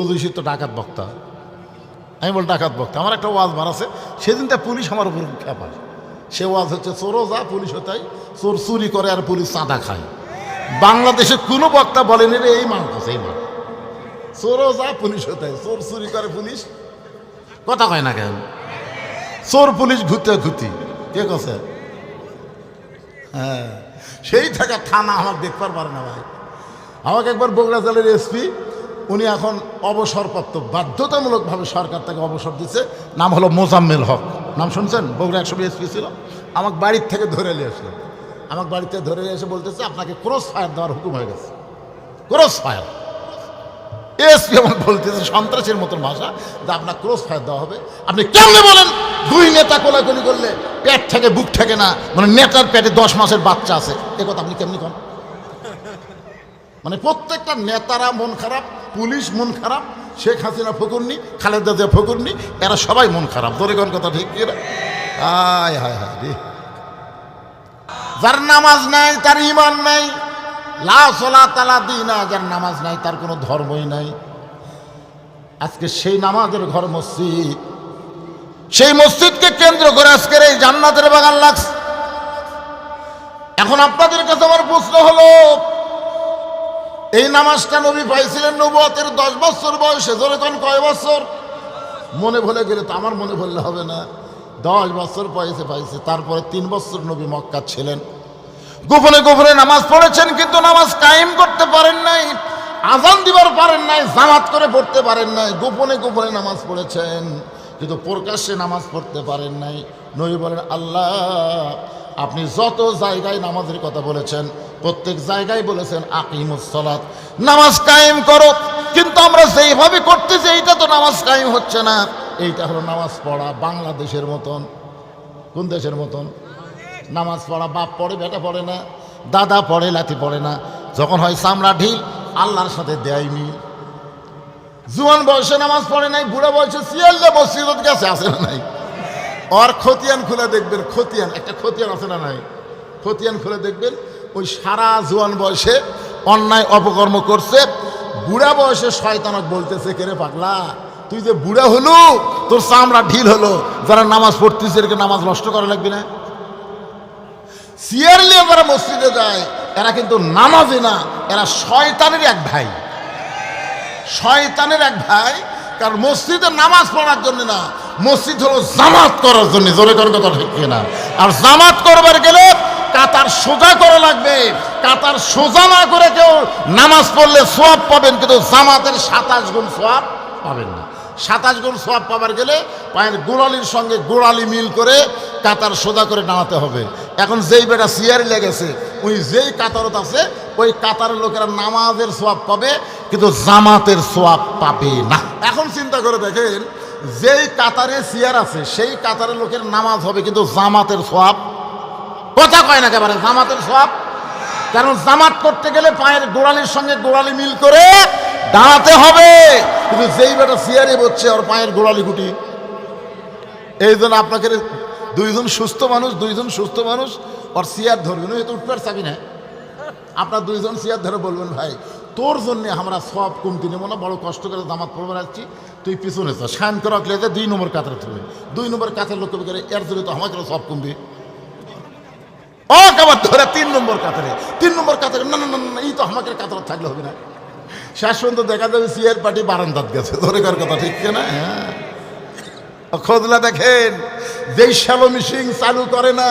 পুলিশই তো ডাকাত বক্তা। আমি বল ডাকাত বক্তা, আমার একটা ওয়াজ বাড়াছে, সেদিনটা পুলিশ আমার উপর খেপায়। সে ওয়াজ হচ্ছে চোরও যা পুলিশ হতাই, চোর চুরি করে আর পুলিশ চাঁদা খায়। বাংলাদেশে কোনো বক্তা বলেনি রে এই মান কথা, এই মান চোরও যা পুলিশ হতাই, চোর চুরি করে পুলিশ কথা কয় না কেন? চোর পুলিশ ঘুরতে ঘুরতি কে কছে? হ্যাঁ, সেই থাকা থানা আমার দেখবার পারে না ভাই। আমাকে একবার বগুড়া জেলার এসপি, উনি এখন অবসরপ্রাপ্ত, বাধ্যতামূলকভাবে সরকার তাকে অবসর দিচ্ছে, নাম হলো মোজাম্মেল হক। নাম শুনছেন? বগুড়া 100 এসপি ছিল। আমাকে বাড়ির থেকে ধরে নিয়ে আসলো, আমাকে বাড়িতে ধরে নিয়ে এসে বলতেছে আপনাকে ক্রস ফায়ার দেওয়ার হুকুম হয়ে গেছে। ক্রস ফায়ার, এসপি আমাকে বলতেছে সন্ত্রাসের মতন ভাষা, যে আপনার ক্রস ফায়ার দেওয়া হবে। আপনি কেমনে বলেন? দুই নেতা কোলাকুলি করলে পেট থেকে বুক থেকে না, মানে নেতার পেটে 10 মাসের বাচ্চা আছে, এ কথা আপনি কেমনি কন? মানে প্রত্যেকটা নেতারা মন খারাপ, পুলিশ মন খারাপ, শেখ হাসিনা ফকুরনি, খালেদা জিয়া ফকুরনি, এরা সবাই মন খারাপ। ধরে কোন কথা ঠিক কি? আয় হায় হায় রে, যার নামাজ নাই তার ঈমান নাই, লা সালাতা লা দীনা, যার নামাজ নাই তার কোনো ধর্মই নাই। আজকে সেই নামাজের ঘর মসজিদ, সেই মসজিদকে কেন্দ্র করে আজকের এই জান্নাতের বাগান লাগছে। এখন আপনাদের কাছে আমার প্রশ্ন হলো, এই নামাজটা নবী পাইছিলেন নবুয়তের 10 বছর বয়সে। ধরে কোন কয় বছর? মনে ভুলে গেলে তো আমার মনে ভুললে হবে না। 10 বছর পাইছে। তারপরে 3 বছর নবী মক্কা ছিলেন, গোপনে গোপনে নামাজ পড়েছেন, কিন্তু নামাজ কায়েম করতে পারেন নাই, আজান দিবার পারেন নাই, জামাত করে পড়তে পারেন নাই। গোপনে গোপনে নামাজ পড়েছেন, কিন্তু প্রকাশ্যে নামাজ পড়তে পারেন নাই। নবী বলেন, আল্লাহ আপনি যত জায়গায় নামাজের কথা বলেছেন, প্রত্যেক জায়গায় বলেছেন আকিমুস সালাত, নামাজ কায়েম করো, কিন্তু আমরা যেইভাবে করতেছি এইটা তো নামাজ কায়েম হচ্ছে না। এইটা হলো নামাজ পড়া বাংলাদেশের মতন। কোন দেশের মতন? নামাজ পড়া বাপ পড়ে, বেটা পড়ে না, দাদা পড়ে, লাঠি পড়ে না, যখন হয় চামড়া ঢিল, আল্লাহর সাথে দেয় মিল। জুয়ান বয়সে নামাজ পড়ে নাই, বুড়া বয়সে সিয়াল্লা মসজিদত গেছে, আছে না নাই? ওর খতিয়ান খুলে দেখবেন, খতিয়ান একটা খতিয়ান আছে না নাই? খতিয়ান খুলে দেখবেন, ওই সারা জুয়ান বয়সে অন্যায় অপকর্ম করছে, বুড়া বয়সে শয়তানক বলতেছে, কেরে পাগলা তুই যে বুড়া হলো, তোর চামড়া ঢিল হলো, যারা নামাজ পড়তেছে এরকে নামাজ নষ্ট করা লাগবে না। সিয়ার নিয়ে যারা মসজিদে যায়, এরা কিন্তু নামাজে না, এরা শয়তানের এক ভাই, শয়তানের এক ভাই। কারণ মসজিদে নামাজ পড়ার জন্য না, মসজিদ হলো জামাত করার জন্য। জোরে করার কথা ঠিক না? আর জামাত করবার গেলে কাতার সোজা করা লাগবে। কাতার সোজা না করে কেউ নামাজ পড়লে সওয়াব পাবেন, কিন্তু জামাতের 27 গুণ সওয়াব পাবেন না। 27 গুণ সওয়াব পাবার গেলে পায়ের গোড়ালির সঙ্গে গোড়ালি মিল করে কাতার সোজা করে দাঁড়াতে হবে। এখন যেই বেটা সিয়ারি লেগেছে, ওই যেই কাতারত আছে, ওই কাতারের লোকেরা নামাজের সওয়াব পাবে, কিন্তু জামাতের সওয়াব পাবে না। এখন চিন্তা করে দেখেন, যেই কাতারে সিয়ার আছে সেই কাতারের লোকের নামাজ হবে, কিন্তু জামাতের সওয়াব কথা কয় না একেবারে, জামাতের সওয়াব। কারণ জামাত করতে গেলে পায়ের গোড়ালির সঙ্গে গোড়ালি মিল করে দাঁড়াতে হবে, কিন্তু যেই বেটা সিয়ারি বসছে ওর পায়ের গোড়ালি গুটি। এই জন্য আপনাকে দুইজন সুস্থ মানুষ ওর সিয়ার ধরবেন, ওই তো উঠবার চাবি না, আপনার দুইজন সিয়ার ধরে বলবেন, ভাই তোর জন্য আমরা সব কমতি নেবো না, বড় কষ্ট করে জামাত পড়বে রাখছি, তুই পিছনে তো শান করে রাখলে 2 নম্বর কাতারে থাকবে। 2 নম্বর কাতার লোক করে এর জন্য তো আমাকে সব কমবে। ও আবার ধরে 3 নম্বর কাতারে, 3 নম্বর কাতারে, না না না না, এই তো আমাকে কাতার থাকলে হবে না। শেষ পর্যন্ত দেখা যাবে সিয়ার পার্টি বারান্দাত গেছে। ধরে কার কথা ঠিক না? হ্যাঁ, খোঁজলা দেখেন, যেই শ্যালো মেশিন চালু করে না,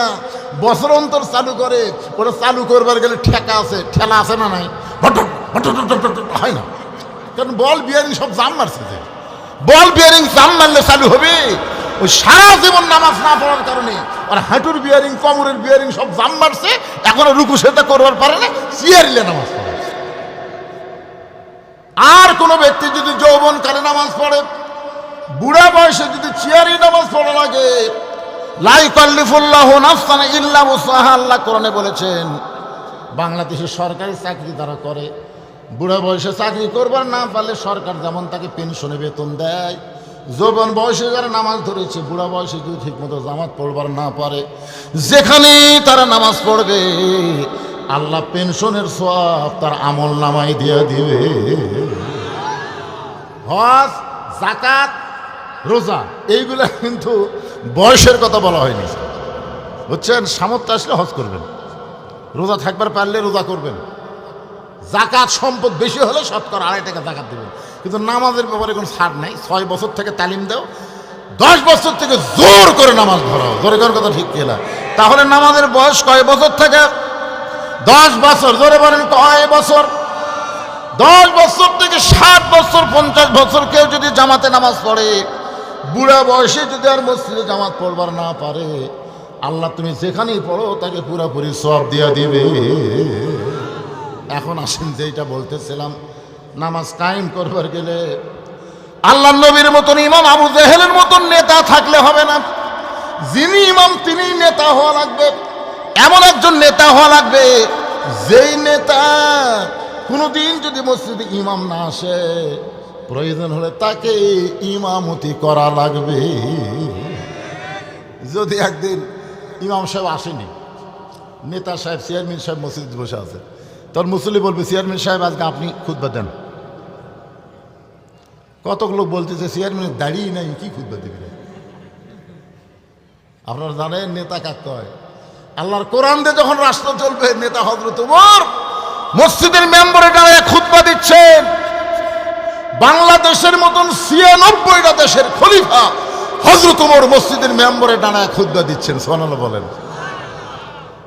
বছর অন্তর চালু করে, ওটা চালু করবার গেলে ঠেকা আছে, ঠেলা আছে না নাই? হয় না, কারণ বল বিয়ারিং সব জাম মারছে। যে বল বিয়ারিং জাম মারলে চালু হবে? ওই সারা জীবন নামাজ না পড়ার কারণে আর হাঁটুর বিয়ারিং, কোমরের বিয়ারিং সব জাম মারছে, এখনো রুকু সেটা করবার পারে না, সিয়ারিলে নামাজ পড়ে। আর কোনো ব্যক্তি যদি যৌবনকালে নামাজ পড়ে, বুড়া বয়সে যদি চিয়ারি নামাজ পড়া লাগে, লা ইউকাল্লিফুল্লাহু নাফসান ইল্লা উসআহা, আল্লাহ কোরআনে বলেছেন, বাংলাদেশে সরকারি চাকরি তারা করে, বুড়া বয়সে চাকরি করবার না পারলে সরকার যেমন তাকে পেনশনে বেতন দেয়, যৌবন বয়সে যারা নামাজ ধরেছে, বুড়া বয়সে যদি ঠিকমতো জামাত পড়বার না পারে, যেখানেই তারা নামাজ পড়বে আল্লাহ পেনশনের সওয়াব তার আমল নামায় দিয়ে দিবে। হজ, যাকাত, রোজা, এইগুলা কিন্তু বয়সের কথা বলা হয়নি। বুঝছেন? সামর্থ্য আসলে হজ করবেন, রোজা থাকবার পারলে রোজা করবেন, যাকাত সম্পদ বেশি হলে শতকরা 2.5 টাকা যাকাত দেবেন। কিন্তু নামাজের ব্যাপারে কোনো ছাড় নাই। 6 বছর থেকে তালিম দাও, 10 বছর থেকে জোর করে নামাজ ধরাও। জোরে করার কথা ঠিক কিনা? তাহলে নামাজের বয়স কয় বছর থেকে? 10 বছর। জোরে বলেন কয় বছর? 10 বছর থেকে 60 বছর, 50 বছর কেউ যদি জামাতে নামাজ পড়ে, বুড়া বয়সে যদি আর মসজিদে জামাত পড়বার না পারে, আল্লাহ তুমি যেখানেই পড়ো তাকে পুরাপুরি সওয়াব দিয়া দিবে। এখন আসেন যেটা বলতেছিলাম, নামাজ কায়েম করবার গেলে আল্লাহ নবীর মতন ইমাম, আবু জেহেলের মতন নেতা থাকলে হবে না। যিনি ইমাম তিনি নেতা হওয়া লাগবে। এমন একজন নেতা হওয়া লাগবে যেই নেতা কোনোদিন যদি মসজিদে ইমাম না আসে, প্রয়োজন হলে তাকে ইমামতি করা লাগবে। যদি একদিন ইমাম সাহেব আসেনি, নেতা সাহেব, চেয়ারম্যান সাহেব মসজিদে বসে আছে, তোর মুসল্লি বলবে, চেয়ারম্যান সাহেব আজকে আপনি খুতবা দেন। কত লোক বলতেছে চেয়ারম্যানের দাঁড়িয়ে নাই, কি খুতবা দিবে? আপনারা জানেন নেতা কাকে হয়? আল্লাহর কোরআন দিয়ে যখন রাষ্ট্র চলবে, নেতা হযরত ওমর মসজিদের মেম্বারে দাঁড়িয়ে খুতবা দিচ্ছেন। বাংলাদেশের মতন 96টা দেশের খলিফা হযরত ওমর মসজিদের মেম্বারে দাঁড়িয়ে খুতবা দিচ্ছেন। সুবহানাল্লাহ বলেন।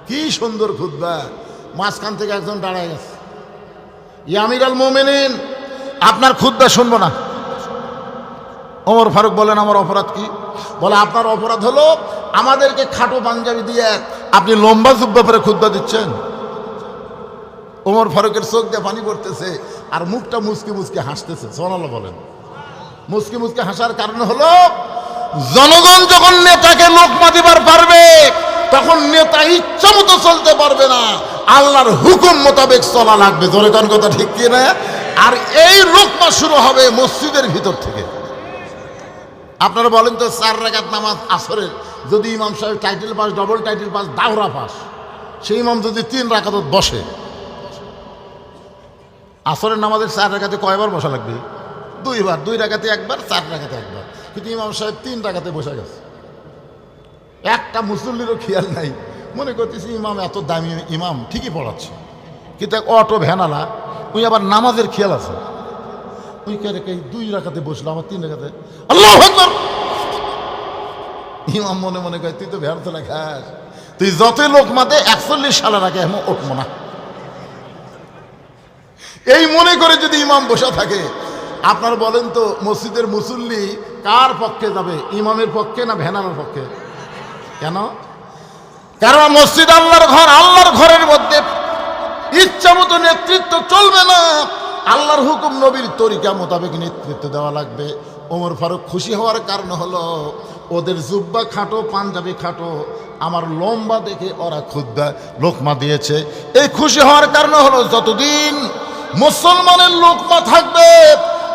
কি সুন্দর খুতবা! মাঝখান থেকে একজন দাঁড়ায় গেছে, ইয়া আমিরুল মুমিনিন, আপনার খুতবা শুনবো না। ওমর ফারুক বলেন, আমার অপরাধ কি? বলে, আপনার অপরাধ হলো আমাদেরকে খাটো পাঞ্জাবি দিয়ে আপনি লম্বা জুব্বা পরে খুতবা দিচ্ছেন। ওমর ফারুকের চোখ দিয়ে পানি পড়তেছে আর মুখটা মুচকি মুচকি হাসতেছে। সুবহানাল্লাহ বলেন। মুচকি মুচকি হাসার কারণ হলো, জনগণ যখন নেতাকে লোকমা দিবার পারবে, তখন নেতা ইচ্ছা মতো চলতে পারবে না, আল্লাহর হুকুম মোতাবেক চলা লাগবে। জোরে কোন কথা ঠিক কি না? আর এই লোকমা শুরু হবে মসজিদের ভিতর থেকে। আপনারা বলেন তো, 4 রাকাত নামাজ আসরের, যদি ইমাম সাহেব title pass, double title pass, দাওরা পাস, সেই ইমাম যদি 3 রাকাত বসে, আসরের নামাজের 4 রাকাতে কয়বার বসা লাগবে? 2 বার। 2 রাকাতে একবার, 4 রাকাতে একবার। কিন্তু ইমাম সাহেব 3 রাকাতে বসে গেছে। একটা মুসল্লিরও খেয়াল নাই, মনে করতেছি ইমাম এত দামি ইমাম, ঠিকই পড়াচ্ছে, কিন্তু অটো ভ্যানালা, ওই আবার নামাজের খেয়াল আছে। ওই কে রেখে 2 রাকাতে বসলো, আমার 3 রাকাতে আল্লাহু আকবার। ইমাম মনে মনে কয়, তুই তো ব্যর্থ না খাস, তুই যতই লোক মাতে 41 সালের আগে এমন উঠবো না। এই মনে করে যদি ইমাম বসা থাকে, আপনার বলেন তো মসজিদের মুসল্লি কার পক্ষে যাবে? ইমামের পক্ষে না ভ্যানালার পক্ষে? কেন? কারণ মসজিদ আল্লাহর ঘর, আল্লাহর ঘরের মধ্যে ইচ্ছা মতো নেতৃত্ব চলবে না, আল্লাহর হুকুম নবীর তরিকা মোতাবেক নেতৃত্ব দেওয়া লাগবে। ওমর ফারুক খুশি হওয়ার কারণ হলো, ওদের জুব্বা খাটো, পাঞ্জাবি খাটো, আমার লম্বা দেখে ওরা খুতবা লোকমা দিয়েছে। এই খুশি হওয়ার কারণ হলো, যতদিন মুসলমানের লোকমা থাকবে,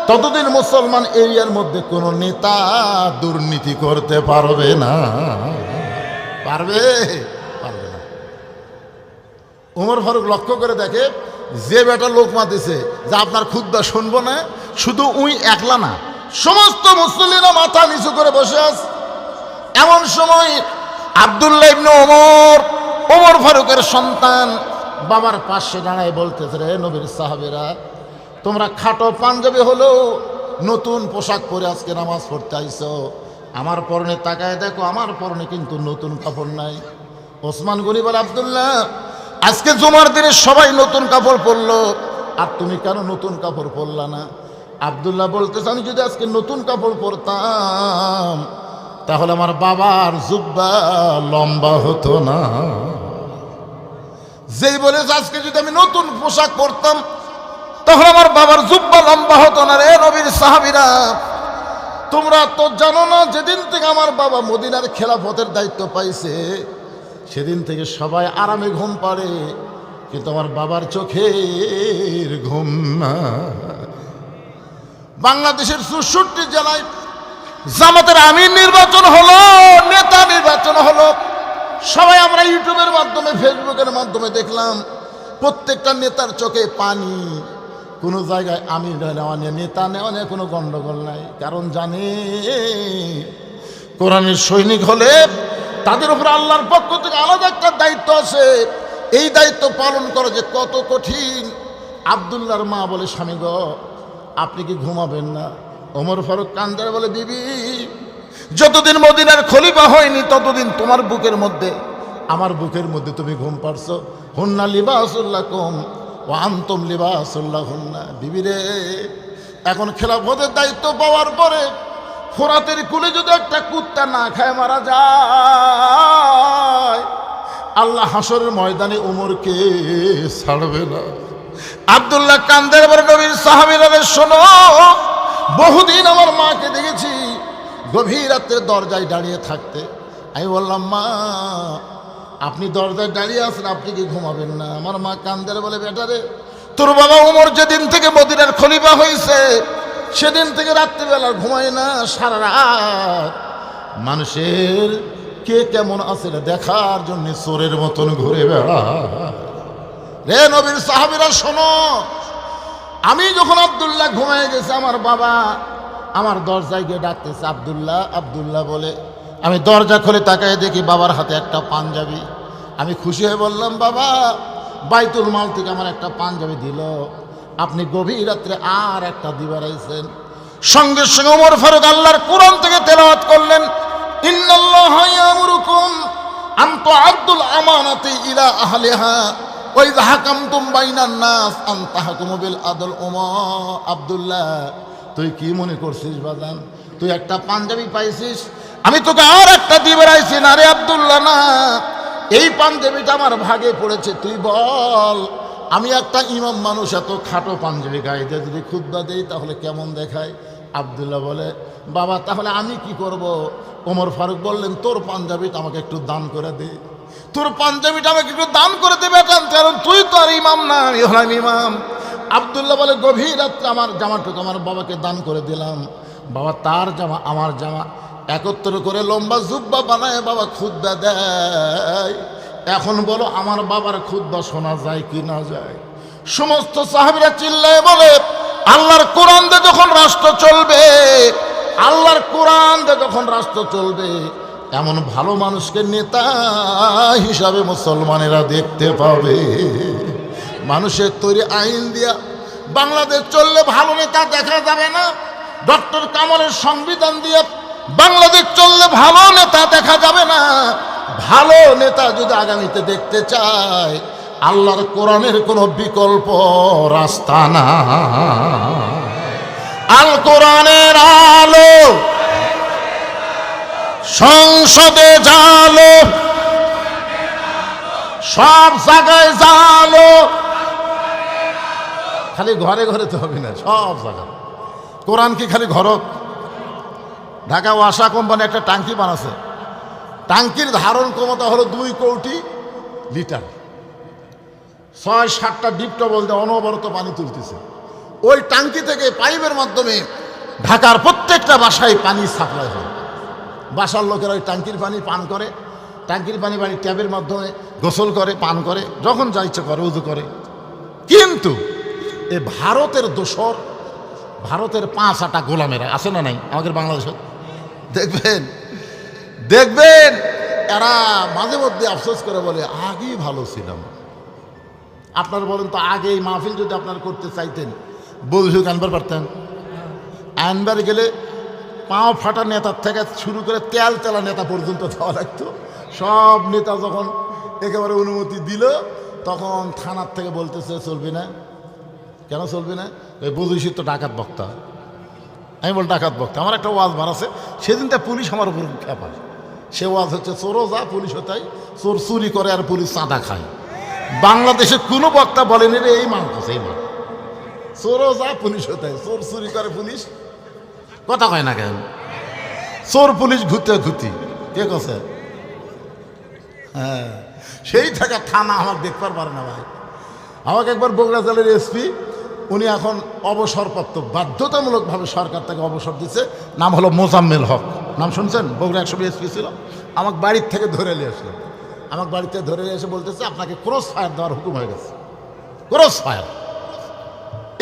ততদিন মুসলমান এরিয়ার মধ্যে কোনো নেতা দুর্নীতি করতে পারবে না। পারবে? পারবে না। ওমর ফারুক লক্ষ্য করে দেখে, যে বেটা লোকমা দিছে, যে আপনার খুতবা শুনবো না, শুধু উই একলা না, সমস্ত মুসল্লিরা মাথা নিচু করে বসে আছে। এমন সময় আব্দুল্লাহ ইবনে ওমর, ওমর ফারুকের সন্তান, বাবার পাশে দাঁড়ায় বলতেছে, রে নবীর সাহাবীরা, তোমরা খাটো পাঞ্জাবি হলেও নতুন পোশাক পরে আজকে নামাজ পড়তে আইছো, আমার পরনে তাকায় দেখো, আমার পরনে কিন্তু নতুন কাপড় নাই। ওসমান গনি বলে, আব্দুল্লাহ, আজকে জুমার দিনে সবাই নতুন কাপড় পরলো, আর তুমি কেন নতুন কাপড় পরলা না? আব্দুল্লাহ বলতেছে, আমি যদি আজকে নতুন কাপড় পরতাম, তাহলে আমার বাবার জুব্বা লম্বা হতো না। যেই বলেছে আজকে যদি আমি নতুন পোশাক পরতাম, তাহলে আমার বাবার জুব্বা লম্বা হতো না। রে নবীর সাহাবীরা, তোমরা তো জানো না, যেদিন থেকে আমার বাবা মদিনার খেলাফতের দায়িত্ব পাইছে, সেদিন থেকে সবাই আরামে ঘুম পাড়ে, কিন্তু আমার বাবার চোখের ঘুম না। বাংলাদেশের 64 জেলায় জামাতের আমির নির্বাচন হলো, নেতা নির্বাচন হলো। সবাই আমরা ইউটিউবের মাধ্যমে, ফেসবুকের মাধ্যমে দেখলাম, প্রত্যেকটা নেতার চোখে পানি, কোনো জায়গায় আমির নেওয়া নিয়ে, নেতা নেওয়া নিয়ে কোনো গণ্ডগোল নাই। কারণ জানে কোরআনের সৈনিক হলে তাদের উপর আল্লাহর পক্ষ থেকে আলাদা একটা দায়িত্ব আছে। এই দায়িত্ব পালন করা যে কত কঠিন। আব্দুল্লাহর মা বলে, স্বামী গো আপনি কি ঘুমাবেন না? ওমর ফারুক কান্দারে বলে, বিবি যতদিন মদিনার খলিফা হয়নি ততদিন তোমার বুকের মধ্যে, আমার বুকের মধ্যে তুমি ঘুম পাড়ছো। হুন্না লিবাসুল্লাকুম ওয়া আনতুম লিবাসুল্লাহুন্না। বিবি রে, এখন খেলাফতের দায়িত্ব পাওয়ার পরে ফোরাতের কুলে যদি একটা কুত্তা না খায় মারা যায়, আল্লাহ হাসরের ময়দানে ওমরকে ছাড়বে না। আব্দুল্লাহ কান্দের পরে নবীর সাহাবীরা, শোনো, বহুদিন আমার মাকে দেখেছি গভীর রাত্রে দরজায় দাঁড়িয়ে থাকতে। আমি বললাম, মা আপনি দরজায় দাঁড়িয়ে আছেন, আপনি কি ঘুমাবেন না? আমার মা কান্দের বলে, বেটারে তোর বাবা ওমর যেদিন থেকে মদিনার খলিফা হয়েছে সেদিন থেকে রাত্রিবেলা ঘুমায় না, সারা রাত মানুষের কে কেমন আছে দেখার জন্য চোরের মতন ঘুরে বেড়ায়। রে নবীর সাহাবীরা শোনো, আমি যখন আব্দুল্লাহ ঘুমায় গেছে, আমার বাবা আমার দরজায় গিয়ে ডাকতেছে, আব্দুল্লাহ আব্দুল্লাহ বলে। আমি দরজা খুলে তাকায় দেখি বাবার হাতে একটা পাঞ্জাবি। আমি খুশি হয়ে বললাম, বাবা বাইতুল মাল থেকে আমার একটা পাঞ্জাবি দিল, আপনি গভীর রাত্রে আর একটা দিবার আইছেন। সঙ্গে সঙ্গে ওমর ফারুক আল্লাহর কোরআন থেকে তেলাওয়াত করলেন, ইন্নাল্লাহা ইয়ামুরুকুম আন তুআদ্দুল আমানাতি ইলা আহলিহা ওয়া ইযা হাকামতুম বাইনান নাস আন তাহকুমু বিল আদল। আব্দুল্লাহ তুই কি মনে করছিস বাজান, তুই একটা পাঞ্জাবি পাইছিস, আমি তোকে আর একটা দিবার আইছি? না রে আব্দুল্লাহ, না, এই পাঞ্জাবিটা আমার ভাগে পড়েছে। তুই বল, আমি একটা ইমাম মানুষ এত খাটো পাঞ্জাবি গায়ে দিয়ে যদি খুতবা দেই তাহলে কেমন দেখায়? আব্দুল্লাহ বলে, বাবা তাহলে আমি কি করব? ওমর ফারুক বললেন, তোর পাঞ্জাবিটা আমাকে একটু দান করে দে, তোর পাঞ্জাবিটা আমাকে একটু দান করে দেবে, কারণ তুই তো আর ইমাম না, আমি হলাম ইমাম। আব্দুল্লাহ বলে, গভীর রাত্রে আমার জামাটুকু আমার বাবাকে দান করে দিলাম। বাবা তার জামা আমার জামা একত্র করে লম্বা জুব্বা বানায় বাবা খুতবা দেয়। এখন বলো আমার বাবার খুতবা শোনা যায় কি না যায়? সমস্ত সাহাবীরা চিল্লায় বলে, আল্লাহর কোরআন দিয়ে যখন রাষ্ট্র চলবে, আল্লাহর কোরআন দিয়ে যখন রাষ্ট্র চলবে, এমন ভালো মানুষকে নেতা হিসাবে মুসলমানেরা দেখতে পাবে। মানুষের তৈরি আইন দিয়া বাংলাদেশ চললে ভালো নেতা দেখা যাবে না। ডক্টর কামালের সংবিধান দিয়ে বাংলাদেশ চললে ভালো নেতা দেখা যাবে না। ভালো নেতা যদি আগামীতে দেখতে চায়, আল্লাহর কোরআনের কোনো বিকল্প রাস্তা না। আল কোরআনের আলো সংসদে জালো, সব জায়গায় জালো, খালি ঘরে ঘরে তো হবে না, সব জায়গায়। কোরআন কি খালি ঘর? ঢাকা ওয়াসা কোম্পানি একটা টাঙ্কি বানাচ্ছে, টাঙ্কির ধারণ ক্ষমতা হলো 2 কোটি লিটার, 6-7টা ডিপটবল দিয়ে অনবরত পানি তুলতেছে। ওই টাঙ্কি থেকে পাইপের মাধ্যমে ঢাকার প্রত্যেকটা বাসায় পানি সাপ্লাই হয়। বাসার লোকেরা ওই টাঙ্কির পানি পান করে, টাঙ্কির পানি বাড়ির ট্যাবের মাধ্যমে গোসল করে, পান করে, যখন যা ইচ্ছে করে উজু করে। কিন্তু এ ভারতের দোসর, ভারতের 5-8টা গোলামেরা আছে না নাই আমাদের বাংলাদেশে? দেখবেন দেখবেন এরা মাঝে মধ্যে আফসোস করে বলে, আগেই ভালো ছিলাম। আপনার বলেন তো, আগে এই মাহফিল যদি আপনার করতে চাইতেন, বলছুক আনবার পারতেন? আনবার গেলে পাও ফাটা নেতার থেকে শুরু করে তেল তেলা নেতা পর্যন্ত দেওয়া লাগতো। সব নেতা যখন একেবারে অনুমতি দিল, তখন থানার থেকে বলতেছে চলবে না। কেন চলবে না? ওই বলছি তো ডাকাত বক্তা। আমি বল ডাকাত বক্তা, আমার একটা ওয়াজ বাড়াছে, সেদিনটা পুলিশ আমার উপর খেপায়। সে ওয়াজ হচ্ছে, চোরও যা পুলিশও তাই, চোর চুরি করে আর পুলিশ চাঁদা খায়। বাংলাদেশে কোনো বক্তা বলেনি রে এই মান কথা, এই মান, চোরও যা পুলিশও তাই, চোর চুরি করে পুলিশ কথা কয় না কেন? চোর পুলিশ ঘুরতে ঘুরতি কে কছে? হ্যাঁ, সেই থাকা থানা আমার দেখবার পারে না ভাই। আমাকে একবার বগুড়া জেলার এসপি, উনি এখন অবসরপ্রাপ্ত, বাধ্যতামূলকভাবে সরকার থেকে অবসর দিচ্ছে, নাম হলো মোজাম্মেল হক। নাম শুনছেন? বগুড়া একসময় এসপি ছিল। আমাকে বাড়ির থেকে ধরে নিয়ে আসলো, আমাকে বাড়িতে ধরে নিয়ে এসে বলতেছে, আপনাকে ক্রস ফায়ার দেওয়ার হুকুম হয়ে গেছে। ক্রস ফায়ার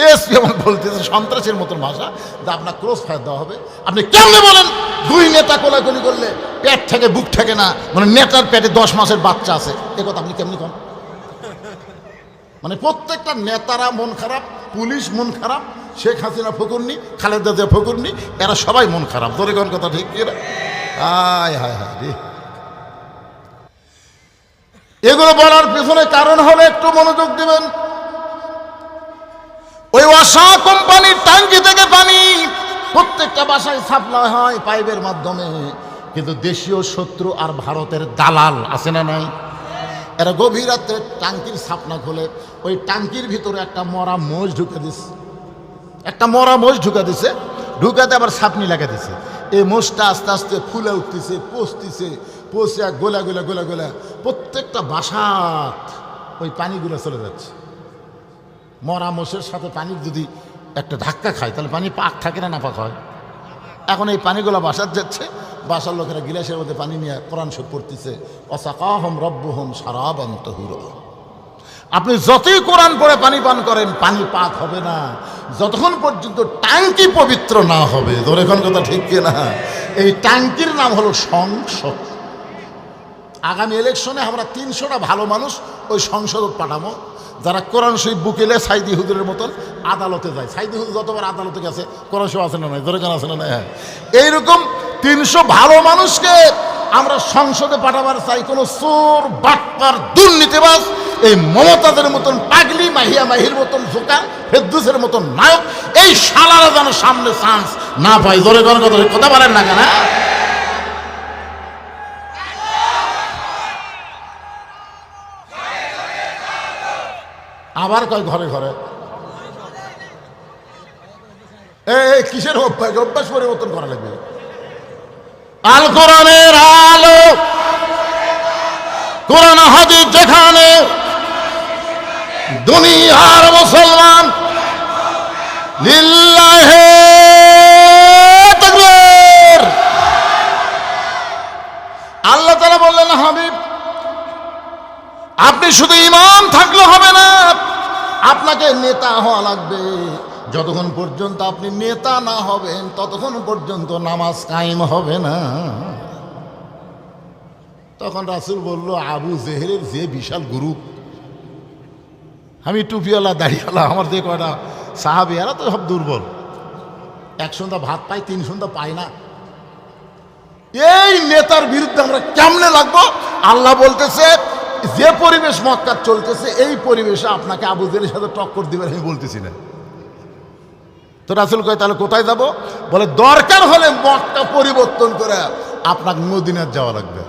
এসপি আমার বলতেছে সন্ত্রাসের মতন ভাষা, যে আপনার ক্রস ফায়ার দেওয়া হবে। আপনি কেমনে বলেন দুই নেতা কোলাকুলি করলে পেট থেকে বুক থেকে না, মানে নেতার পেটে 10 মাসের বাচ্চা আছে, এ কথা আপনি কেমনি করেন? মানে প্রত্যেকটা নেতারা মন খারাপ, পুলিশ মন খারাপ, শেখ হাসিনা ফকুরনি, খালেদা জিয়া ফকুরনি, এরা সবাই মন খারাপ। ধরে কোন কথা ঠিক কি? হায় হায় হায় রে। এগুলো বলার পেছনে কারণ হলো, একটু মনোযোগ দিবেন। ওই ওয়াসা কোম্পানির ট্যাঙ্কি থেকে পানি প্রত্যেকটা বাসায় সাপ্লাই হয় পাইপের মাধ্যমে, কিন্তু দেশীয় শত্রু আর ভারতের দালাল আছে না নাই? এরা গভীর রাত্রে ট্যাঙ্কির ছাপনা খোলে, ওই ট্যাঙ্কির ভিতরে একটা মরা মোষ ঢুকে দিছে, একটা মরা মোষ ঢুকে দিছে, ঢুকাতে আবার ছাপনি লাগা দিছে। এই মোষটা আস্তে আস্তে ফুলে উঠতেছে, পচতেছে, পচে গোলা গোলা গোলা গোলা প্রত্যেকটা বাসাত ওই পানিগুলো চলে যাচ্ছে। মরা মোষের সাথে পানির যদি একটা ধাক্কা খায় তাহলে পানি পাক থাকে না, নাপাক হয়? এখন এই পানিগুলো বাসার যাচ্ছে, বাসার লোকেরা গিলাসের মধ্যে পানি নিয়ে কোরআন শরীফ পড়তেছে, ওয়াসাকাহুম রাব্বুহুম শারাবান তাহুরা। আপনি যতই কোরআন পড়ে পানি পান করেন, পানি পাক হবে না যতক্ষণ পর্যন্ত ট্যাঙ্কি পবিত্র না হবে। ধরে কোন কথা ঠিক কিনা? এই ট্যাঙ্কির নাম হলো সংসদ। আগামী ইলেকশনে আমরা 300টা ভালো মানুষ ওই সংসদ পাঠাবো, যারা কোরআন শরীফ বুকেলে সাইদি হুজুরের মতন আদালতে যায়। সাইদি হুজুর যতবার আদালতে গেছে কোরআন শরীফ আছে না নাই? ধরে কেন আছে না নাই? হ্যাঁ, এইরকম 300 ভালো মানুষকে আমরা সংসদে পাঠাবার চাই। কোনো চোর, বাটপার, দুর্নীতিবাজ, এই মমতাজের মতন পাগলি, মাহিয়া মাহির মতন জোকা, ফেরদৌসের মতন নায়ক, এই শালারা যেন সামনে চান্স না পায়। ধরে কোন কথা বলেন না কেন? আবার কয় ঘরে ঘরে এই কিসের অভ্যাস? অভ্যাস পরিবর্তন করা লাগবে। আল কোরআনের আলো, কোরআন হাদিস যেখানে, দুনিয়ার মুসলমান লিল্লাহে তাকবীর। আল্লাহ তাআলা বললেন, হাবিব আপনি শুধু ঈমান থাকলে হবে না, আপনাকে নেতা হওয়া লাগবে। যতক্ষণ পর্যন্ত আপনি নেতা না হবেন ততক্ষণ পর্যন্ত নামাজ কায়েম হবে না। তখন রাসূল বলল, আবু জেহেলের যে বিশাল গ্রুপ, আমি টুপিওয়ালা দাড়িওয়ালা, আমার যে কয়টা সাহাবী, এরা তো সব দুর্বল। 1 সন্ধ্যা ভাত পাই, 3 সন্ধ্যা পাই না। এই নেতার বিরুদ্ধে আমরা কেমনে লাগবো? আল্লাহ বলতেছে, যে পরিবেশ মক্কার চলতেছে এই পরিবেশে আপনাকে আবু জেহেলের সাথে টক্কর দিবেন আমি বলতেছি না। তো রাসূল কয়, তাহলে কোথায় যাব? বলে, দরকার হলে মক্কা পরিবর্তন করে আপনাকে মদিনায় যাওয়া লাগবে।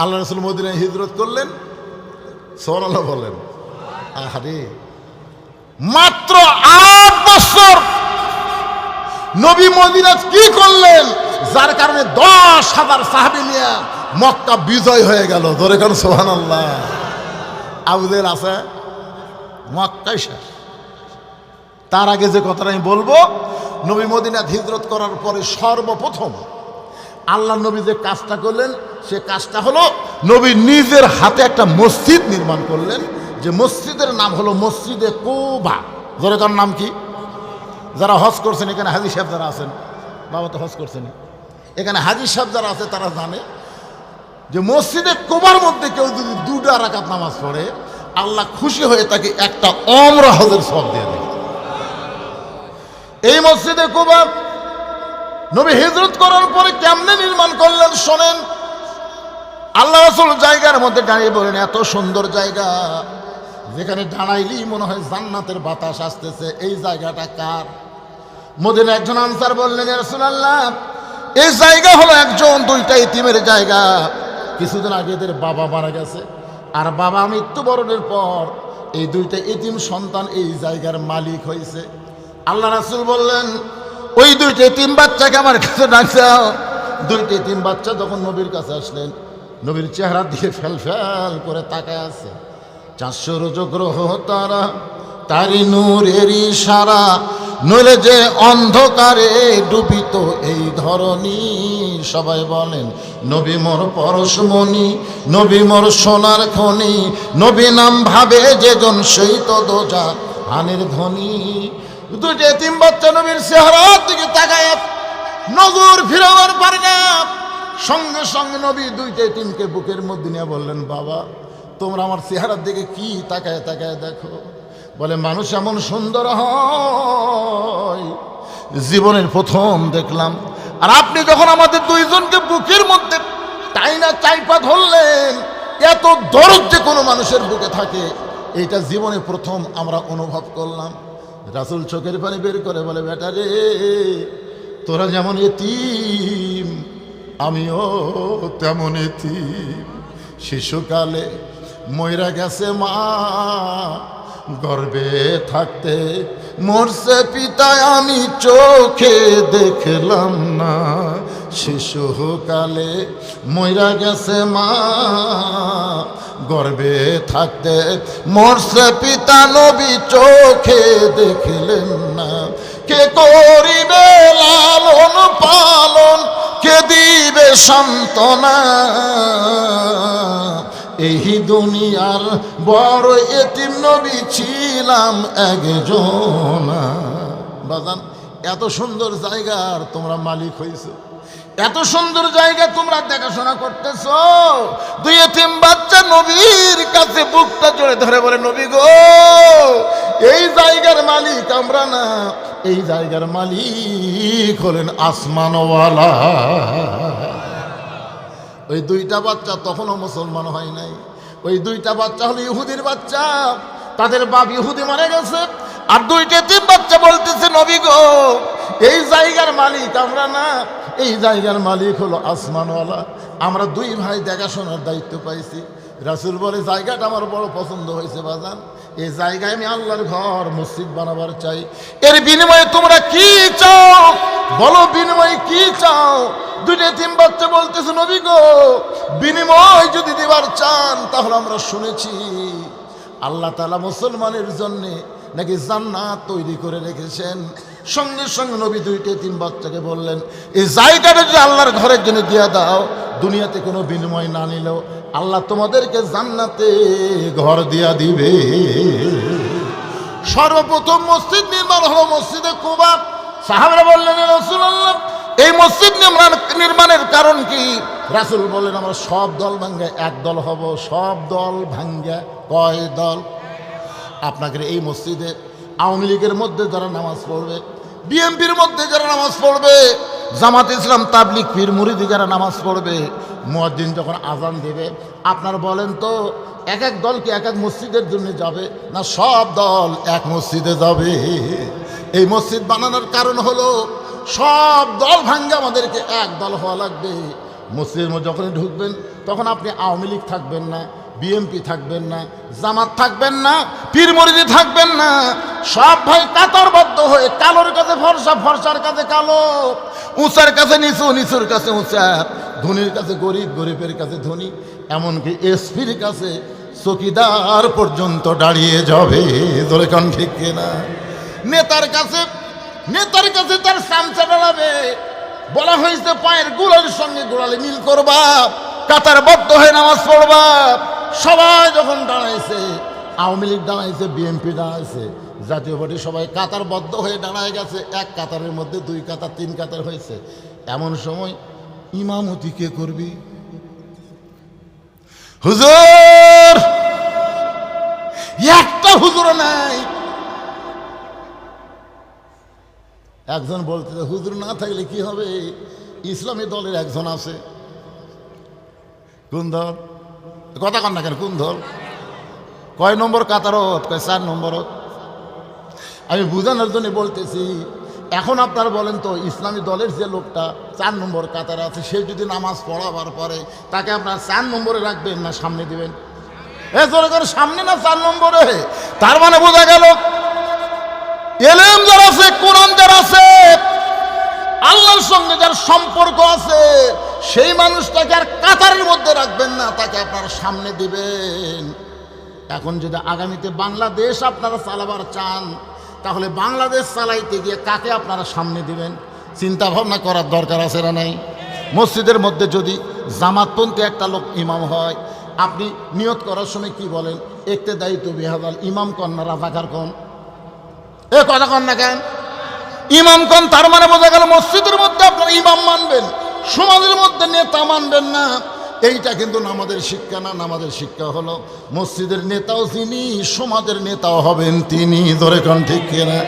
আল্লাহ রাসূল মদিনায় হিজরত করলেন। সুবহানাল্লাহ বলেন। আরে মাত্র 8 বছর নবী মদিনায় কি করলেন, যার কারণে 10,000 সাহাবী নিয়ে মক্কা বিজয় হয়ে গেল। ধরে কেন সুবহানাল্লাহ। আবু জেহেল আছে, মক্কায় শেষ। তার আগে যে কথাটা আমি বলবো, নবী মদিনায় হিজরত করার পরে সর্বপ্রথম আল্লাহ নবী যে কাজটা করলেন, সে কাজটা হলো নবী নিজের হাতে একটা মসজিদ নির্মাণ করলেন, যে মসজিদের নাম হলো মসজিদে কুবা। ধরে তার নাম কি? যারা হজ করছেন, এখানে হাজী সাহেব যারা আছেন, বাবা তো হজ করছেন, এখানে হাজী সাহেব যারা আছে তারা জানে যে মসজিদে কুবার মধ্যে কেউ যদি 2 রাকাত নামাজ পড়ে, আল্লাহ খুশি হয়ে তাকে একটা ওমরা হজের সওয়াব দিয়ে দেয়। এই মসজিদে কুবা নবী হিজরত করার পরে কেমনে নির্মাণ করলেন শোনেন। আল্লাহ রাসূল জায়গার মধ্যে দাঁড়িয়ে বলেন, এত সুন্দর জায়গা, যেখানে দাঁড়াইলেই মনে হয় জান্নাতের বাতাস আসতেছে, এই জায়গাটা কার? মদিনার একজন আনসার বললেন, ইয়া রাসূলুল্লাহ, এই জায়গা হলো 1-2টা ইতিমের জায়গা। কিছুদিন আগে এদের বাবা মারা গেছে, আর বাবা মৃত্যুবরণের পর এই 2টা ইতিম সন্তান এই জায়গার মালিক হয়েছে। আল্লাহ রাসূল বললেন, ওই 2টা ইতিম বাচ্চাকে আমার কাছে ডাকছাও। 2টা ইতিম বাচ্চা যখন নবীর কাছে আসলেন, নবীর চেহারা দিয়ে ফেল ফেল করে তাকায় আছে। 400 রজগ্রহ তারা, তারি নূরের ইশারা, নইলে যে অন্ধকারে ডুবিত এই ধরনী। সবাই বলেন, নবী মোর পরশমণি, নবী মোর সোনার খনি, নবী নাম ভাবে যেজন সহিত দোজা, হানের ধ্বনি। দুইটা এতিম বাচ্চা নবীর চেহারার দিকে তাকায় নজর ফিরাবার পারে না। সঙ্গে সঙ্গে নবী দুইটা এতিমকে বুকের মধ্যে নিয়ে বললেন, বাবা তোমরা আমার চেহারার দিকে কি তাকায় তাকায় দেখো। বলে, মানুষ এমন সুন্দর হয় জীবনের প্রথম দেখলাম। আর আপনি যখন আমাদের দুইজনকে বুকের মধ্যে টাইনা চাইপা ধরলেন, এত দরদ যে কোনো মানুষের বুকে থাকে এইটা জীবনে প্রথম আমরা অনুভব করলাম। রাসূল চোখের পানি বের করে বলে, বেটা রে, তোরা যেমন এতিম আমিও তেমন এতিম। শিশুকালে মইরা গেছে মা, গর্ভে থাকতে মরছে পিতা, আমি চোখে দেখলাম না। শিশুকালে মইরা গেছে মা, গর্ভে থাকতে মরছে পিতা, নবী চোখে দেখলেন না। কে করিবে লালন পালন, কে দিবে সান্ত্বনা, এই দুনিয়ার বড় এতিম নবী ছিলাম একজন। বাজান, এত সুন্দর জায়গার তোমরা মালিক হইছো, এত সুন্দর জায়গা তোমরা দেখাশোনা করতেছ। দুই এতিম বাচ্চা নবীর কাছে বুকটা জোরে ধরে বলে, নবী গো, এই জায়গার মালিক আমরা না, এই জায়গার মালিক হলেন আসমানওয়ালা। ওই দুইটা বাচ্চা তখনও মুসলমান হয় নাই। ওই দুইটা বাচ্চা হলো ইহুদির বাচ্চা, তাদের বাপ ইহুদি মারা গেছে। আর দুইটা এতিম বাচ্চা বলতেছে, নবী গো, এই জায়গার মালিক আমরা না, এই জায়গার মালিক হলো আসমানওয়ালা। আমরা দুই ভাই দেখাশোনার দায়িত্ব পাইছি। রাসূল বলে, জায়গাটা আমার বড় পছন্দ হয়েছে বাজান, এই জায়গায় আমি আল্লাহর ঘর মসজিদ বানাবার চাই। এর বিনিময়ে তোমরা কি চাও বলো, বিনিময়ে কি চাও? দুইটা এতিম বাচ্চা বলতেছে, নবী গো, বিনিময় যদি দিবার চান তাহলে আমরা শুনেছি আল্লাহ তাআলা মুসলমানের জন্য নাকি জান্নাত তৈরি করে রেখেছেন। সঙ্গে সঙ্গে নবী দুইটা এতিম বাচ্চাকে বললেন, এই জায়গাটা যদি আল্লাহর ঘরের জন্য দিয়া দাও, দুনিয়াতে কোনো বিনিময় না নিলেও আল্লাহ তোমাদেরকে জান্নাতে ঘর দিয়া দিবে। সর্বপ্রথম মসজিদ নির্মাণ হলো মসজিদে কুবা। সাহাবারা বললেন, রাসূলুল্লাহ, এই মসজিদ নির্মাণের কারণ কি? রাসূল বললেন, আমরা সব দল ভাঙ্গে এক দল হব। সব দল ভাঙ্গে কয় দল? আপনাকে এই মসজিদে আওয়ামী লীগের মধ্যে যারা নামাজ পড়বে, বিএনপির মধ্যে যারা নামাজ পড়বে, জামাত ইসলাম, তাবলিগ, পীর মুরিদি যারা নামাজ পড়বে, মুয়াজ্জিন যখন আজান দেবে, আপনার বলেন তো এক এক দল কি এক এক মসজিদের জন্য যাবে, না সব দল এক মসজিদে যাবে? এই মসজিদ বানানোর কারণ হলো সব দল ভাঙ্গে আমাদেরকে এক দল হওয়া লাগবে। মসজিদের মধ্যে যখন ঢুকবেন তখন আপনি আওয়ামী লীগ থাকবেন না, বিএনপি থাকবেন না, জামাত থাকবেন না, পীর মুরিদি থাকবেন না। সব ভাই কাতারবদ্ধ হয়ে কালোর কাছে ফর্সা, ফর্সার কাছে কালো, উঁচার কাছে নিচু, নিচুর কাছে উঁচা, ধনীর কাছে গরিব, গরিবের কাছে ধনী, এমনকি এসপির কাছে চকিদার পর্যন্ত দাঁড়িয়ে যাবে। ধরে কান ঠিক কিনা? নেতার কাছে তার চামচা দাঁড়াবে। বলা হয়েছে পায়ের গোড়ালির সঙ্গে গোড়ালি মিল করবা, কাতারবদ্ধ হয়ে নামাজ পড়বা। সবাই যখন দাঁড়াইছে, আওয়ামী লীগ দাঁড়াইছে, বিএনপি দাঁড়াইছে, জাতীয় পার্টি, সবাই কাতারবদ্ধ হয়ে দাঁড়ায় গেছে। এক কাতারের মধ্যে দুই কাতার, তিন কাতার হয়েছে। এমন সময় ইমামতি কে করবি? হুজুর, একটা হুজুর নাই। একজন বলতেছে, হুজুর না থাকলে কি হবে? ইসলামী দলের একজন আছে। কোন দল? কথা কন না কেন? কোন দল? কয় নম্বর কাতারত? কয় 4 নম্বরত। আমি বুঝানোর জন্য বলতেছি, এখন আপনারা বলেন তো, ইসলামী দলের যে লোকটা 4 নম্বর কাতার আছে, সে যদি নামাজ পড়াবার পরে তাকে আপনার 4 নম্বরে রাখবেন না সামনে দিবেন? সামনে না 4 নম্বরে? তার মানে বোঝা গেল এলেম যার আছে, কোরআন যার আছে, আল্লাহর সঙ্গে যার সম্পর্ক আছে, সেই মানুষটাকে আর কাতারের মধ্যে রাখবেন না, তাকে আপনারা সামনে দিবেন। এখন যদি আগামীতে বাংলাদেশ আপনারা চালাবার চান, তাহলে বাংলাদেশ চালাইতে গিয়ে কাকে আপনারা সামনে দিবেন? চিন্তা ভাবনা করার দরকার আছে না নাই? মসজিদের মধ্যে যদি জামাতপন্থী একটা লোক ইমাম হয়, আপনি নিয়ত করার সময় কি বলেন? একতে দায়িত্ব বিহাদাল ইমাম কন না রাজাকার কন? এ কথা কন না কেন? ইমাম কোন, তার মানে বোঝা গেল মসজিদের মধ্যে আপনারা ইমাম মানবেন, সমাজের মধ্যে নেতা মানবেন না। এইটা কিন্তু নামাজের শিক্ষা না। নামাজের শিক্ষা হলো মসজিদের নেতাও যিনি, সমাজের নেতাও হবেন তিনি। ধরে কোন ঠিক কিনা?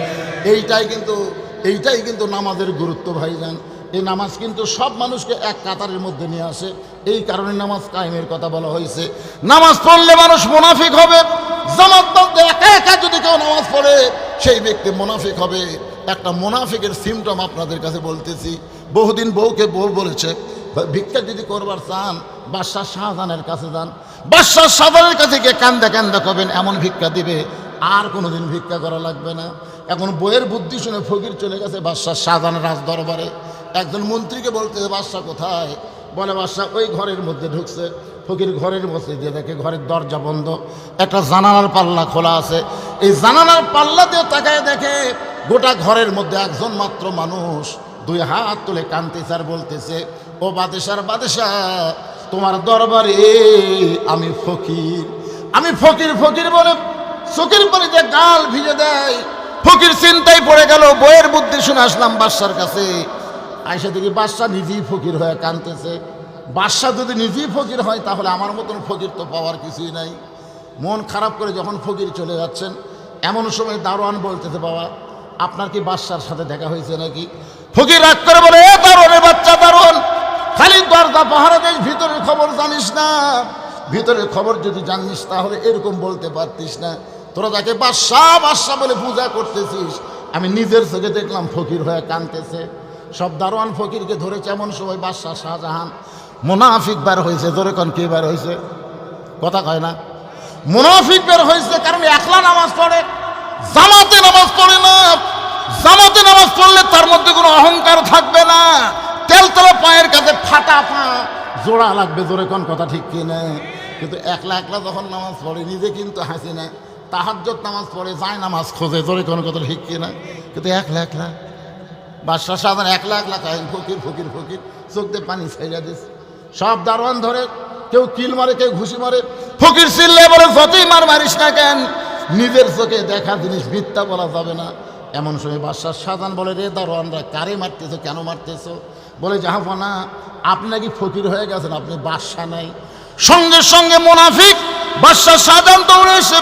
এইটাই কিন্তু নামাজের গুরুত্ব ভাইজান। এই নামাজ কিন্তু সব মানুষকে এক কাতারের মধ্যে নিয়ে আসে। এই কারণে নামাজ কায়েমের কথা বলা হয়েছে। নামাজ পড়লে মানুষ মুনাফিক হবে। জামাতবদ্ধ একা একা যদি কেউ নামাজ পড়ে সেই ব্যক্তি মুনাফিক হবে। একটা মুনাফিকের সিমটম আপনাদের কাছে বলতেছি। বহুদিন বউকে বউ বলেছে, ভিক্ষা যদি করবার চান বাদশাহ শাহজাহানের কাছে যান। বাদশাহ শাহজাহানের কাছে গিয়ে কান্দা কান্দা করবেন, এমন ভিক্ষা দিবে আর কোনোদিন ভিক্ষা করা লাগবে না। এখন বইয়ের বুদ্ধি শুনে ফকির চলে গেছে বাদশাহ শাহজাহানের রাজ দরবারে। একজন মন্ত্রীকে বলতেছে, বাদশাহ কোথায়? বলে, বাদশাহ ওই ঘরের মধ্যে ঢুকছে। ফকির ঘরের মধ্যে দিয়ে দেখে ঘরের দরজা বন্ধ, একটা জানালার পাল্লা খোলা আছে। এই জানালার পাল্লা দিয়ে তাকায় দেখে গোটা ঘরের মধ্যে একজন মাত্র মানুষ দুই হাত তুলে কাঁদতেছে আর বলতেছে, ও বাদশার বাদশাহ, তোমার দরবারে আমি ফকির। আমি ফকির ফকির বলে চোখের পানিতে গাল ভিজে দেয়। ফকির চিন্তায় পড়ে গেল, বইয়ের বুদ্ধি শুনে আসলাম বাদশার কাছে। আয়সা দেখি বাদশাহ নিজেই ফকির হয়ে কাঁদতেছে। বাদশাহ যদি নিজেই ফকির হয় তাহলে আমার মতন ফকির তো পাওয়ার কিছুই নাই। মন খারাপ করে যখন ফকির চলে যাচ্ছেন, এমন সময় দারোয়ান বলতেছে, বাবা আপনার কি বাদশার সাথে দেখা হয়েছে নাকি? ফকির রাগ করে বলে, এ দারোয়ানের বাচ্চা দারোয়ান, খালি দরজা পাহারা দেয়, ভিতরের খবর জানিস না? ভিতরের খবর যদি জানিস তাহলে এরকম বলতে পারতিস না। তোরা যাকে বাদশাহ বাদশাহ বলে পূজা করতেছিস, আমি নিজের চোখে দেখলাম ফকির হয়ে কাঁদতেছে। সব দারোয়ান ফকিরকে ধরেছে। এমন সময় বাদশাহ শাহজাহান মুনাফিক বের হয়েছে। ধরে কোন কে বের হয়েছে? কথা কয় না। মুনাফিক বের হয়েছে কারণ একলা নামাজ পড়ে, জামাতে নামাজ পড়ে না। জামাতে নামাজ পড়লে তার মধ্যে কোনো অহংকার থাকবে না। তেলতলা পায়ের কাছে ফাটা পা জোড়া লাগবে। জোরে কোন কথা ঠিক কিনা? কিন্তু একলা একলা যখন নামাজ পড়ে নিজে কিন্তু হাসি না। তাহাজ্জুদ নামাজ পড়ে, যায় নামাজ খোঁজে। জোরে কোন কথা ঠিক কিনা? কিন্তু একলা একলা বাদশাহ শাহজাহান একলা একলা কাহিন ফকির ফকির ফকির, চোখ দিয়ে পানি ছেড়ে দিস। সব দারোয়ান ধরে, কেউ কিল মারে, কেউ ঘুষি মারে। ফকির চিল্লে বলে, যতই মার মারিস না কেন, নিজের চোখে দেখা জিনিস মিথ্যা বলা যাবে না। এমন সময় বাদশাহ শাহজাহান বলে, রে দারোয়ানরা, কারে মারতেছো, কেন মারতেছো? বলে, জাহাপনা আপনি নাকি ফকির হয়ে গেছেন, আপনি বাদশাহ নাই। সঙ্গে সঙ্গে মুনাফিক বাদশাহ শাহজাহান দৌড়ে এসে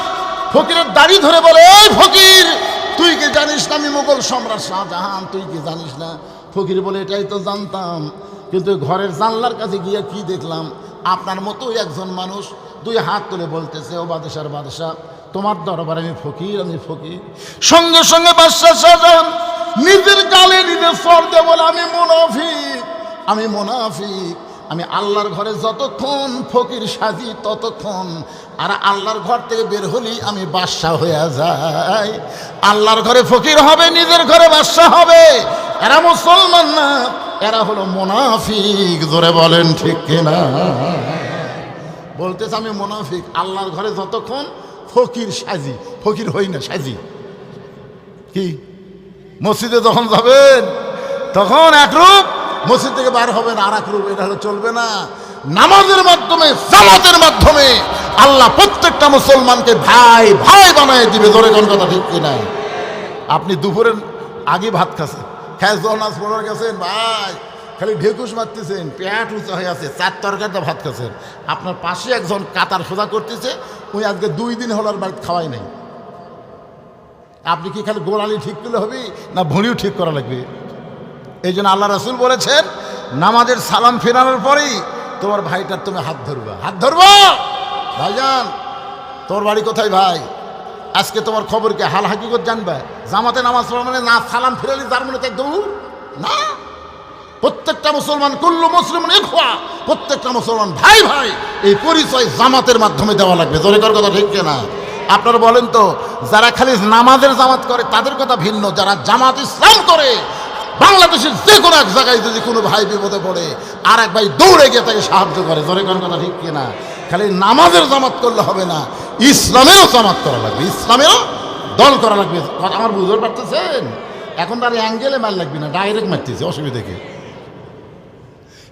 ফকিরের দাড়ি ধরে বলে, এই ফকির, তুই কি জানিস না আমি মোগল সম্রাট শাহজাহান? তুই কি জানিস না? ফকির বলে, এটাই তো জানতাম, কিন্তু ঘরের জানলার কাছে গিয়ে কি দেখলাম, আপনার মতোই একজন মানুষ দুই হাত তুলে বলতেছে, ও বাদশার বাদশাহ, তোমার দরবারে আমি ফকির, আমি ফকির। সঙ্গে সঙ্গে বাদশাহ শাহজাহান নিজের গালে নিজের স্বর দিয়ে বলে, আমি মুনাফিক, আমি মুনাফিক। আমি আল্লাহর ঘরে যতক্ষণ ফকির সাজি ততক্ষণ, আর আল্লাহর ঘর থেকে বের হলেই আমি বাদশাহ হয়ে যাই। আল্লাহর ঘরে ফকির হবে, নিজের ঘরে বাদশাহ হবে। এরা মুসলমান না, এরা হলো মুনাফিক। জোরে বলেন ঠিক কিনা? বলতেছে আমি মুনাফিক, আল্লাহর ঘরে যতক্ষণ ফকির সাজি, ফকির হই না, সাজি। কি মসজিদে যখন যাবেন তখন এক রূপ, মসজিদ থেকে বার হবেন আর এক রূপ। এটা হলো চলবে না। নামাজের মাধ্যমে, জামাতের মাধ্যমে আল্লাহ প্রত্যেকটা মুসলমানকে ভাই ভাই বানায় দিবে। ধরে কোন কথা ঠিক কিনা? আপনি দুপুরের আগে ভাত খাচ্ছেন, খেয়ে জনাজ পড়ার গেছেন, ভাই খালি ঢেকুস মারতেছেন, পেট উঁচা হয়ে আছে, 4 তরকারিতে ভাত খাচ্ছেন। আপনার পাশে একজন কাতার সোজা করতেছে, ওই আজকে 2 দিন হলো আর বাড়িতে খাওয়াই নাই। আপনি কি খালি গোড়ালি ঠিক করলে হবে না ভুঁড়িও ঠিক করা লাগবে? এই জন্য আল্লাহ রাসূল বলেছেন, নামাজের সালাম ফেরানোর পরেই তোমার ভাইটার তুমি হাত ধরবা। হাত ধরবা, ভাইজান তোর বাড়ি কোথায় ভাই? আজকে তোমার খবর কি, হাল হাকিকত জানবে? জামাতে নামাজ পড়া মানে না সালাম ফিরালি তার মনে একদম না। প্রত্যেকটা মুসলমান, কুল্লু মুসলিমান ইখওয়া, প্রত্যেকটা মুসলমান ভাই ভাই। এই পরিচয় জামাতের মাধ্যমে দেওয়া লাগবে। জোরে কর কথা ঠিক কিনা? আপনারা বলেন তো, যারা খালি নামাজের জামাত করে তাদের কথা ভিন্ন, যারা জামাত ইসলাম করে বাংলাদেশের যে কোনো এক জায়গায় যদি কোনো ভাই বিপদে পড়ে আর এক ভাই দৌড়ে গিয়ে তাকে সাহায্য করে। জোরে কর কথা ঠিক কিনা? খালি নামাজের জামাত করলে হবে না, ইসলামেরও জামাত করা লাগবে, ইসলামেরও দল করা লাগবে। আমার বুঝতে পারতেছেন? এখন তার অ্যাঙ্গেলে মার লাগবে না, ডাইরেক্ট মারতেছে, অসুবিধা কি?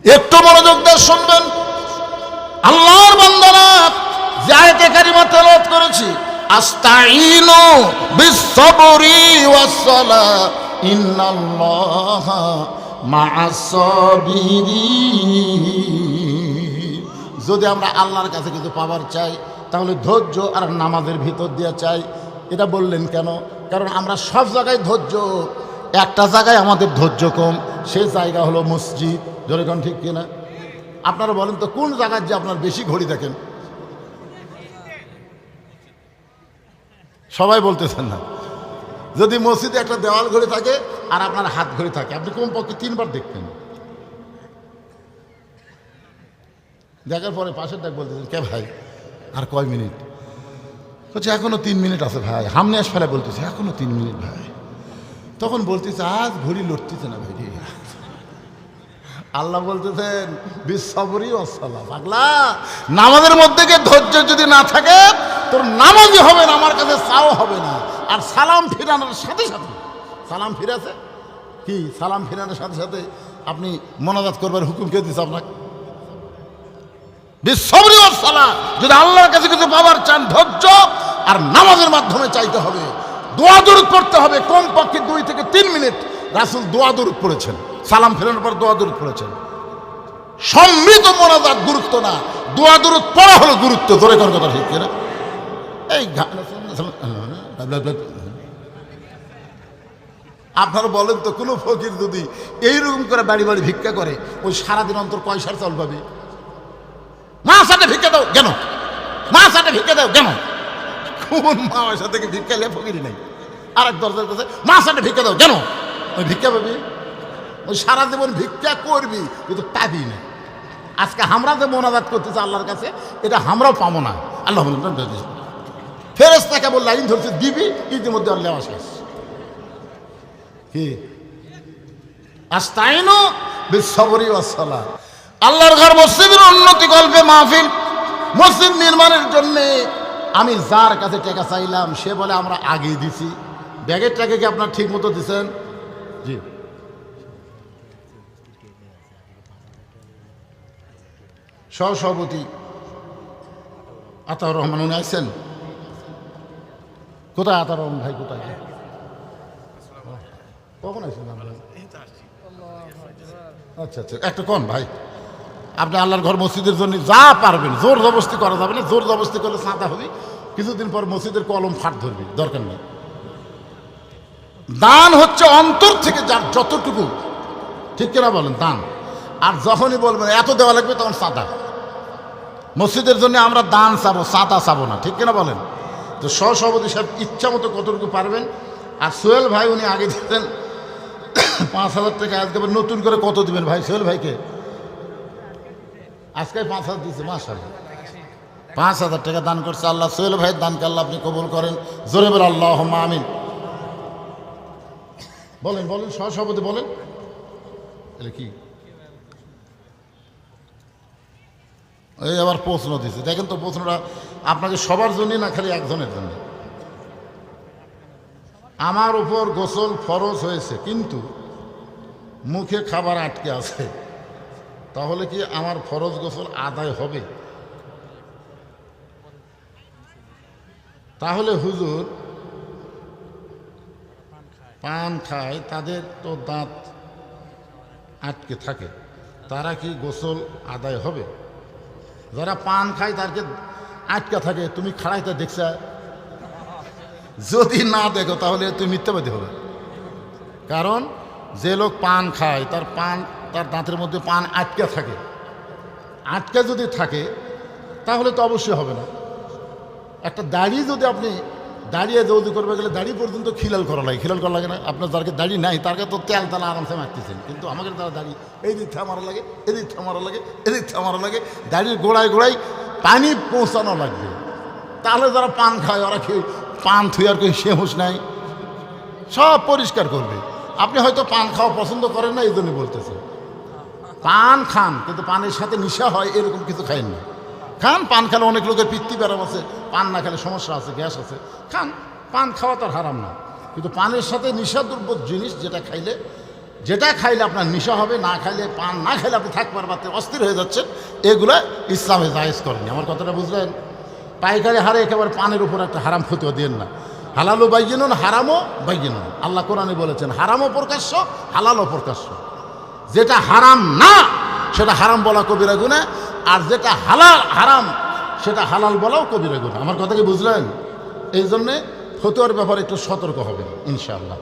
একটু মনোযোগ দিয়ে শুনবেন। আল্লাহর বান্দারা যে আয়াতে কারিমা তেলাওয়াত করেছি, আস্তাইনু বিস-সাবরি ওয়াস-সালাহ ইন্নাল্লাহা মা'আস-সাবিরিন। যদি আমরা আল্লাহর কাছে কিছু পাবার চাই তাহলে ধৈর্য আর নামাজের ভিতর দিয়ে চাই। এটা বললেন কেন? কারণ আমরা সব জায়গায় ধৈর্য, একটা জায়গায় আমাদের ধৈর্য কম, সেই জায়গা হলো মসজিদ। যেরকম ঠিক কিনা? আপনারা বলেন তো কোন জায়গায় যে আপনার বেশি ঘড়ি দেখেন? সবাই বলতেছেন না। যদি মসজিদে একটা দেওয়াল ঘড়ি থাকে আর আপনার হাত ঘড়ি থাকে, আপনি কমপক্ষে 3 বার দেখতেন। দেখার পরে পাশের ডাক বলতেছেন, কে ভাই আর কয় মিনিট? বলছে এখনো 3 মিনিট আছে ভাই। হামনে আস ফেলে বলতেছে এখনো 3 মিনিট ভাই। তখন বলতেছে আজ ঘড়ি লড়তেছে না ভাই। আল্লাহ বলতেছেন বিস-সাবরি ওয়াস-সালাহ। পাগলা, নামাজের মধ্যে গিয়ে ধৈর্য যদি না থাকে তোর নামাজই হবে না, আমার কাছে চাও হবে না। আর সালাম ফিরানোর সাথে সাথে, সালাম ফিরাছে কি, সালাম ফিরানোর সাথে সাথে আপনি মোনাজাত করবার হুকুম কে দিচ্ছে আপনাকে? বিস-সাবরি ওয়াস-সালাহ। যদি আল্লাহর কাছে কিছু পাওয়ার চান, ধৈর্য আর নামাজের মাধ্যমে চাইতে হবে। দোয়া দরুদ পড়তে হবে কমপক্ষে 2 থেকে 3 মিনিট। রাসূল দোয়া দরুদ পড়েছেন, সালাম ফেরানোর পর দোয়া দরুদ পড়েছেন। সম্মিলিত মোনাজাত গুরুত্ব না, দোয়া দরুদ পড়া হলো গুরুত্ব। ধরে কোন কথা ঠিক কিনা? এই আপনারা বলেন তো, কোনো ফকির যদি এইরকম করে বাড়ি বাড়ি ভিক্ষা করে, ওই সারাদিন অন্তর কয় সার চাউল পাবে? মা সাথে ভিক্ষা দাও কেন? মা সাথে ভিক্ষা দাও কেন? কোন মা সাথে থেকে ভিক্ষা নিয়ে ফকিরই নাই। আর এক দরজার কাছে মা সাথে ভিক্ষা দাও কেন? ওই ভিক্ষা পাবি, ওই সারা জীবন ভিক্ষা করবি কিন্তু পাবি না। আজকে আমরা যে মোনাজাত করতেছি আল্লাহর কাছে, এটা আমরাও পাবো না। আল্লাহ ফেরেশতাকে বল লাইন ধরছে দিবি, ইতিমধ্যে আল্লাহ শেষ। কি আস্তাইনু বিস-সাবরি ওয়াস-সালাহ। আল্লাহর ঘর মসজিদের উন্নতি কল্পে মাহফিল, মসজিদ নির্মাণের জন্যে আমি যার কাছে টাকা চাইলাম সে বলে আমরা আগেই দিছি। ব্যাগের টাকা কি আপনার ঠিক মতো দিচ্ছেন? জি। সহসভাপতি আতাউর রহমান উনি আসছেন? কোথায় আতাউর রহমান ভাই? কোথায়, কখন আসছেন? আচ্ছা আচ্ছা, একটা কোন ভাই, আপনি আল্লাহর ঘর মসজিদের জন্য যা পারবেন, জোর জবরদস্তি করা যাবে না। জোর জবরদস্তি করলে সাঁতা হবে, কিছুদিন পর মসজিদের কলম ফাট ধরবে, দরকার নেই। দান হচ্ছে অন্তর থেকে যার যতটুকু, ঠিক কিনা বলেন? দান। আর যখনই বলবেন এত দেওয়া লাগবে তখন সাঁতা। মসজিদের জন্য আমরা দান চাবো, সাঁতা চাবো না, ঠিক কিনা বলেন? তো সহসভাপতি সাহেব ইচ্ছা মতো কতটুকু পারবেন। আর সোহেল ভাই উনি আগে দিতেন 5,000 টাকা, আজকে নতুন করে কত দিবেন ভাই? সোহেল ভাইকে আজকে 5,000 দিচ্ছে, মাশাআল্লাহ 5,000 টাকা দান করছে। আল্লাহ সোহেল ভাইয়ের দানকে আল্লাহ আপনি কবুল করেন। জোরে বলে আল্লাহুম্মা আমিন। বলেন বলেন সহসভাপতি বলেন। এলে কি এই আবার প্রশ্ন দিচ্ছে, দেখেন তো প্রশ্নটা আপনাকে সবার জন্য না খালি একজনের জন্য। আমার উপর গোসল ফরজ হয়েছে কিন্তু মুখে খাবার আটকে আছে, তাহলে কি আমার ফরজ গোসল আদায় হবে? তাহলে হুজুর পান খায়, তাদের তো দাঁত আটকে থাকে, তারা কি গোসল আদায় হবে? যারা পান খায় তাদেরকে আটকা থাকে, তুমি খাড়াইতে দেখছ? যদি না দেখো তাহলে তুমি মিথ্যাবাদী হবে। কারণ যে লোক পান খায় তার দাঁতের মধ্যে পান আটকা থাকে, আটকা যদি থাকে তাহলে তো অবশ্যই হবে না। একটা দাড়ি যদি আপনি দাঁড়িয়ে জলদি করবে গেলে দাড়ি পর্যন্ত খিলাল করা লাগে না? আপনার যাকে দাড়ি নাই তারকে তো তেল তালা আরামসে মারতেছেন, কিন্তু আমাকে তারা দাড়ি এই দিক থেকে মারা লাগে, এদিক থেকে মারা লাগে, এদিক থেকে মারা লাগে, দাড়ির গোড়ায় গোড়ায় পানি পৌঁছানো লাগবে। তাহলে যারা পান খায় ওরা কি পান থুয়ার কোনো শেষ নাই? সব পরিষ্কার করবে। আপনি হয়তো পান খাওয়া পছন্দ করেন না, এই জন্য বলতেছেন। পান খান কিন্তু পানের সাথে নেশা হয় এরকম কিছু খাইন না। খান, পান খেলে অনেক লোকের পিত্তি ব্যারাম আছে, পান না খেলে সমস্যা আছে, গ্যাস আছে, খান। পান খাওয়া তার হারাম না, কিন্তু পানের সাথে নিশাদ্রব্য জিনিস যেটা খাইলে আপনার নেশা হবে, না খাইলে পান না খাইলে আপনি থাকবার পারতে অস্থির হয়ে যাচ্ছেন, এগুলো ইসলামে জায়েজ করেনি। আমার কথাটা বুঝলেন? পাইকারি হারে একেবারে পানের উপর একটা হারাম ফতুয়া দিয়েন না। হালালও বাইয়িনুন হারামও বাইয়িনুন, আল্লাহ কোরআনে বলেছেন হারামও প্রকাশ্য হালালও প্রকাশ্য। যেটা হারাম না সেটা হারাম বলা কবিরা গুনাহ, আর যেটা হালাল হারাম সেটা হালাল বলাও কবিরা গুনাহ। আমার কথা কি বুঝলেন? এই জন্যে ফতুয়ার ব্যাপারে একটু সতর্ক হবেন ইনশাআল্লাহ।